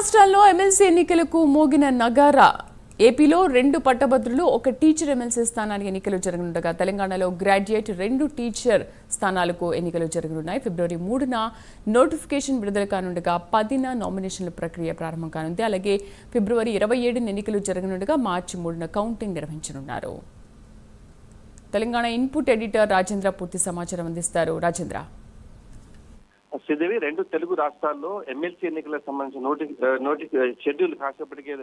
రాష్ట్రాల్లో ఎమ్మెల్సీ ఎన్నికలకు మోగిన నగారా. ఏపీలో 2 పట్టభద్రులు, 1 టీచర్ ఎమ్మెల్సీ స్థానానికి ఎన్నికలు జరగనుండగా తెలంగాణలో గ్రాడ్యుయేట్ 2 టీచర్ స్థానాలకు ఎన్నికలు జరగనున్నాయి. ఫిబ్రవరి 3న నోటిఫికేషన్ విడుదల కానుండగా 10న నామినేషన్ల ప్రక్రియ ప్రారంభం కానుంది. అలాగే ఫిబ్రవరి 27న ఎన్నికలు జరగనుండగా మార్చి 3న కౌంటింగ్ నిర్వహించనున్నారు. తెలంగాణ ఇన్పుట్ ఎడిటర్ రాజేంద్ర పూర్తి సమాచారం అందిస్తారు. రాజేంద్ర. శ్రీదేవి, 2 తెలుగు రాష్ట్రాల్లో ఎమ్మెల్సీ ఎన్నికలకు సంబంధించిన షెడ్యూల్ కాసేపటికే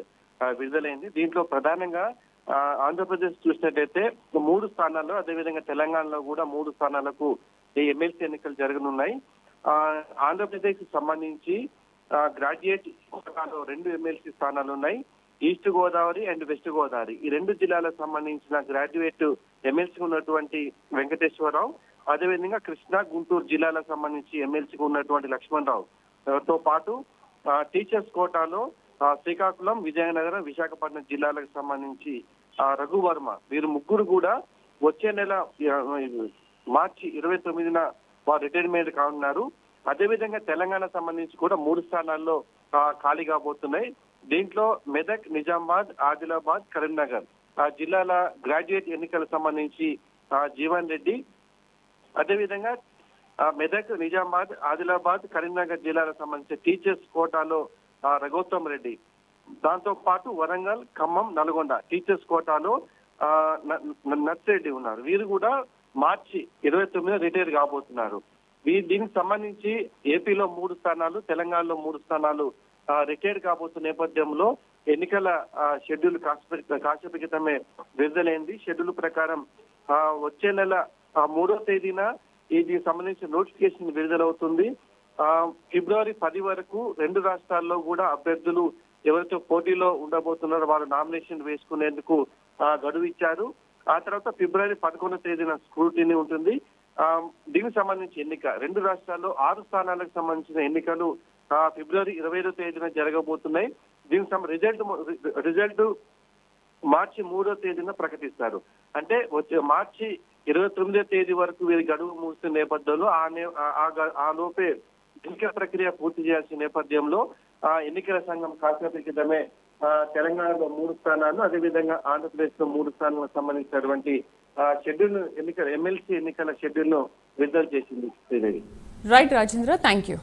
విడుదలైంది. దీంట్లో ప్రధానంగా ఆంధ్రప్రదేశ్ చూసినట్టయితే 3 స్థానాల్లో, అదేవిధంగా తెలంగాణలో కూడా 3 స్థానాలకు ఈ ఎమ్మెల్సీ ఎన్నికలు జరగనున్నాయి. ఆంధ్రప్రదేశ్ కి సంబంధించి గ్రాడ్యుయేట్ 2 ఎమ్మెల్సీ స్థానాలు ఉన్నాయి. East Godavari and west Godavari ఈ 2 జిల్లాలకు సంబంధించిన గ్రాడ్యుయేట్ ఎమ్మెల్సీ ఉన్నటువంటి వెంకటేశ్వరరావు, అదేవిధంగా కృష్ణా గుంటూరు జిల్లాలకు సంబంధించి ఎమ్మెల్సీకి ఉన్నటువంటి లక్ష్మణరావు తో పాటు టీచర్స్ కోటాలో శ్రీకాకుళం, విజయనగరం, విశాఖపట్నం జిల్లాలకు సంబంధించి రఘువర్మ, వీరు ముగ్గురు కూడా వచ్చే నెల మార్చి 29న వారు రిటైర్మెంట్ కానున్నారు. అదేవిధంగా తెలంగాణ సంబంధించి కూడా 3 స్థానాల్లో ఖాళీ కాబోతున్నాయి. దీంట్లో మెదక్, నిజామాబాద్, ఆదిలాబాద్, కరీంనగర్ జిల్లాల గ్రాడ్యుయేట్ ఎన్నికలకు సంబంధించి జీవన్ రెడ్డి, అదేవిధంగా మెదక్, నిజామాబాద్, ఆదిలాబాద్, కరీంనగర్ జిల్లాలకు సంబంధించిన టీచర్స్ కోటాలో రఘోత్తమ్ రెడ్డి, దాంతో పాటు వరంగల్, ఖమ్మం, నల్గొండ టీచర్స్ కోటాలో నర్సిరెడ్డి ఉన్నారు. వీరు కూడా మార్చి 29న రిటైర్ కాబోతున్నారు. దీనికి సంబంధించి ఏపీలో 3 స్థానాలు, తెలంగాణలో 3 స్థానాలు రిటైర్ కాబోతున్న నేపథ్యంలో ఎన్నికల షెడ్యూల్ కాసేపు క్రితమే విడుదలైంది. షెడ్యూల్ ప్రకారం వచ్చే నెల 3వ తేదీన దీనికి సంబంధించిన నోటిఫికేషన్ విడుదలవుతుంది. ఫిబ్రవరి 10 వరకు 2 రాష్ట్రాల్లో కూడా అభ్యర్థులు ఎవరితో పోటీలో ఉండబోతున్నారో వారు నామినేషన్ వేసుకునేందుకు గడువు ఇచ్చారు. ఆ తర్వాత ఫిబ్రవరి 11వ తేదీన స్క్రూటినీ ఉంటుంది. దీనికి సంబంధించి ఎన్నిక 2 రాష్ట్రాల్లో 6 స్థానాలకు సంబంధించిన ఎన్నికలు ఫిబ్రవరి 25వ తేదీన జరగబోతున్నాయి. దీనికి రిజల్ట్ మార్చి 3వ తేదీన ప్రకటిస్తారు. అంటే వచ్చే మార్చి 29వ తేదీ వరకు వీరి గడువు ముగిసిన నేపథ్యంలో ఆ లోపే ఎన్నికల ప్రక్రియ పూర్తి చేయాల్సిన నేపథ్యంలో ఎన్నికల సంఘం కాసేపటి క్రితమే తెలంగాణలో 3 స్థానాలు, అదేవిధంగా ఆంధ్రప్రదేశ్ లో 3 స్థానాలకు సంబంధించినటువంటి షెడ్యూల్ ఎన్నికల ఎమ్మెల్సీ ఎన్నికల షెడ్యూల్ ను విడుదల చేసింది. Right Rajendra, thank you.